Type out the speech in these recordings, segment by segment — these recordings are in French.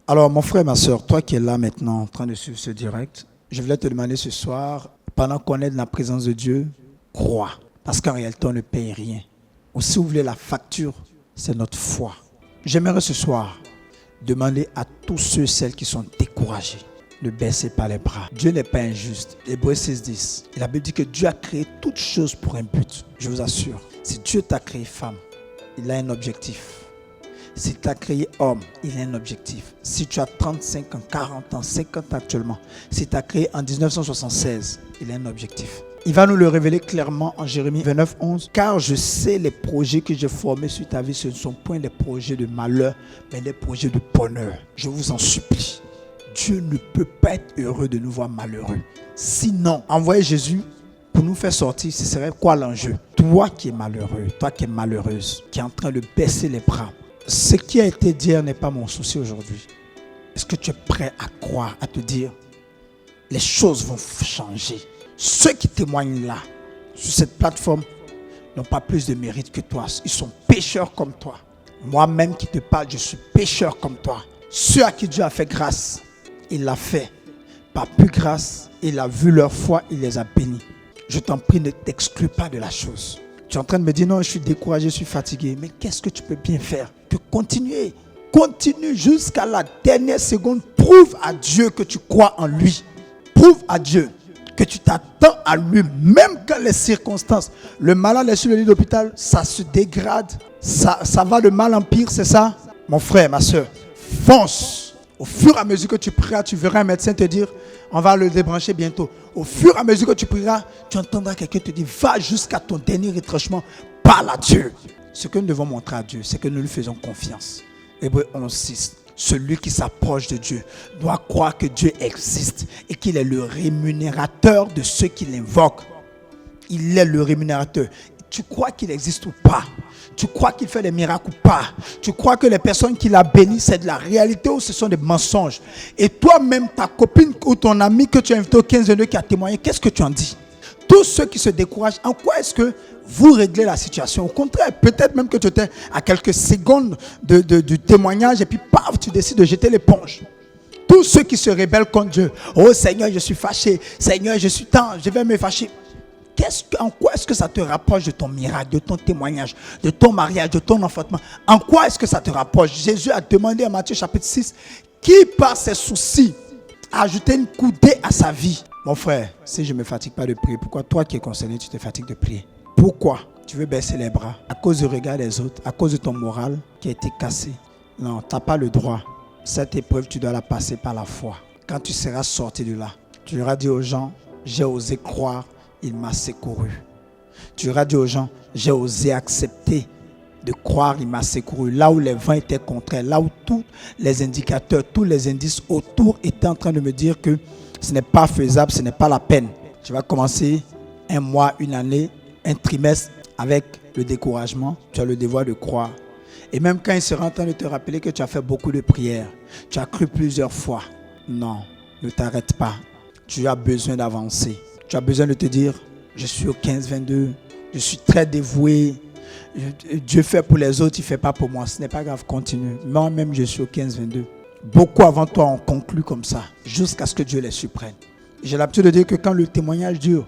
Alors, mon frère, ma soeur, toi qui es là maintenant en train de suivre ce direct, je voulais te demander ce soir, pendant qu'on est dans la présence de Dieu, crois. Parce qu'en réalité, on ne paye rien. Ou si vous voulez la facture, c'est notre foi. J'aimerais ce soir demander à tous ceux et celles qui sont découragés, ne baissez pas les bras. Dieu n'est pas injuste. Hébreux 6:10. La Bible dit que Dieu a créé toutes choses pour un but. Je vous assure, si Dieu t'a créé femme, il a un objectif. Si tu as créé homme, il a un objectif. Si tu as 35 ans, 40 ans, 50 ans actuellement, si tu as créé en 1976, il a un objectif. Il va nous le révéler clairement en Jérémie 29:11. Car je sais les projets que j'ai formés sur ta vie, ce ne sont point des projets de malheur, mais des projets de bonheur. Je vous en supplie. Dieu ne peut pas être heureux de nous voir malheureux. Sinon, envoyer Jésus pour nous faire sortir, ce serait quoi l'enjeu? Toi qui es malheureux, toi qui es malheureuse, qui est en train de baisser les bras. Ce qui a été dit n'est pas mon souci aujourd'hui. Est-ce que tu es prêt à croire, à te dire, les choses vont changer? Ceux qui témoignent là, sur cette plateforme, n'ont pas plus de mérite que toi. Ils sont pécheurs comme toi. Moi-même qui te parle, je suis pécheur comme toi. Ceux à qui Dieu a fait grâce, il l'a fait. Par plus grâce, il a vu leur foi, il les a bénis. Je t'en prie, ne t'exclus pas de la chose. Tu es en train de me dire, non, je suis découragé, je suis fatigué. Mais qu'est-ce que tu peux bien faire? Que continuer. Continue jusqu'à la dernière seconde. Prouve à Dieu que tu crois en lui. Prouve à Dieu que tu t'attends à lui. Même quand les circonstances, le malade est sur le lit d'hôpital, ça se dégrade. Ça va de mal en pire, c'est ça? Mon frère, ma soeur, fonce. Au fur et à mesure que tu prieras, tu verras un médecin te dire, on va le débrancher bientôt. Au fur et à mesure que tu prieras, tu entendras quelqu'un te dire, va jusqu'à ton dernier retranchement, parle à Dieu. Ce que nous devons montrer à Dieu, c'est que nous lui faisons confiance. Hébreux 11:6. Celui qui s'approche de Dieu doit croire que Dieu existe et qu'il est le rémunérateur de ceux qui l'invoquent. Il est le rémunérateur. Tu crois qu'il existe ou pas? Tu crois qu'il fait des miracles ou pas? Tu crois que les personnes qu'il a bénies, c'est de la réalité ou ce sont des mensonges? Et toi-même, ta copine ou ton ami que tu as invité au 15-22 qui a témoigné, qu'est-ce que tu en dis? Tous ceux qui se découragent, en quoi est-ce que vous réglez la situation? Au contraire, peut-être même que tu étais à quelques secondes du témoignage et puis paf, tu décides de jeter l'éponge. Tous ceux qui se rebellent contre Dieu, oh Seigneur, je suis fâché, Seigneur, je suis tant, je vais me fâcher. En quoi est-ce que ça te rapproche de ton miracle, de ton témoignage, de ton mariage, de ton enfantement? En quoi est-ce que ça te rapproche? Jésus a demandé en Matthieu chapitre 6, qui par ses soucis a ajouté une coudée à sa vie? Mon frère, si je ne me fatigue pas de prier, pourquoi toi qui es concerné, tu te fatigues de prier? Pourquoi tu veux baisser les bras? À cause du regard des autres, à cause de ton moral qui a été cassé? Non, tu n'as pas le droit. Cette épreuve, tu dois la passer par la foi. Quand tu seras sorti de là, tu auras dit aux gens, j'ai osé croire, il m'a secouru. Tu auras dit aux gens, j'ai osé accepter de croire, il m'a secouru. Là où les vents étaient contraires, là où tous les indicateurs, tous les indices autour étaient en train de me dire que ce n'est pas faisable, ce n'est pas la peine. Tu vas commencer un mois, une année, un trimestre avec le découragement. Tu as le devoir de croire. Et même quand il sera en train de te rappeler que tu as fait beaucoup de prières, tu as cru plusieurs fois. Non, ne t'arrête pas. Tu as besoin d'avancer. Tu as besoin de te dire, je suis au 15-22, je suis très dévoué, Dieu fait pour les autres, il ne fait pas pour moi. Ce n'est pas grave, continue. Moi-même, je suis au 15-22. Beaucoup avant toi ont conclu comme ça, jusqu'à ce que Dieu les surprenne. J'ai l'habitude de dire que quand le témoignage dure,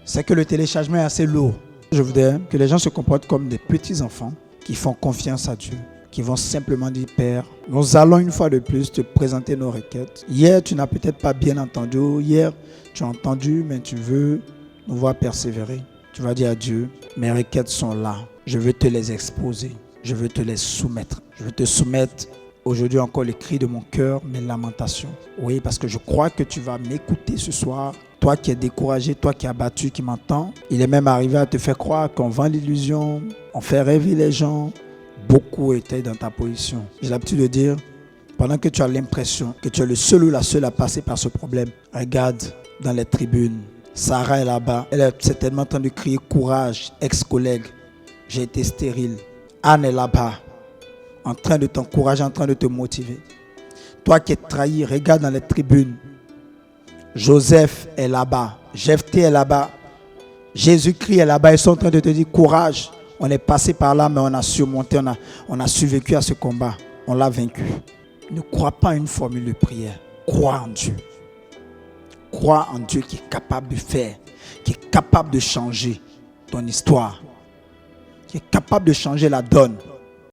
c'est que le téléchargement est assez lourd. Je voudrais que les gens se comportent comme des petits enfants qui font confiance à Dieu, qui vont simplement dire, Père, nous allons une fois de plus te présenter nos requêtes. Hier, tu n'as peut-être pas bien entendu. Hier, tu as entendu, mais tu veux nous voir persévérer. Tu vas dire à Dieu, mes requêtes sont là. Je veux te les exposer. Je veux te les soumettre. Je veux te soumettre aujourd'hui encore les cris de mon cœur, mes lamentations. Oui, parce que je crois que tu vas m'écouter ce soir. Toi qui es découragé, toi qui es abattu, qui m'entends. Il est même arrivé à te faire croire qu'on vend l'illusion, on fait rêver les gens. Beaucoup étaient dans ta position. J'ai l'habitude de dire, pendant que tu as l'impression que tu es le seul ou la seule à passer par ce problème, regarde dans les tribunes. Sarah est là-bas. Elle est certainement en train de crier courage, ex-collègue. J'ai été stérile. Anne est là-bas, en train de t'encourager, en train de te motiver. Toi qui es trahi, regarde dans les tribunes. Joseph est là-bas. Jephthé est là-bas. Jésus-Christ est là-bas. Ils sont en train de te dire courage. On est passé par là, mais on a surmonté, on a survécu à ce combat. On l'a vaincu. Ne crois pas à une formule de prière. Crois en Dieu. Crois en Dieu qui est capable de faire, qui est capable de changer ton histoire, qui est capable de changer la donne.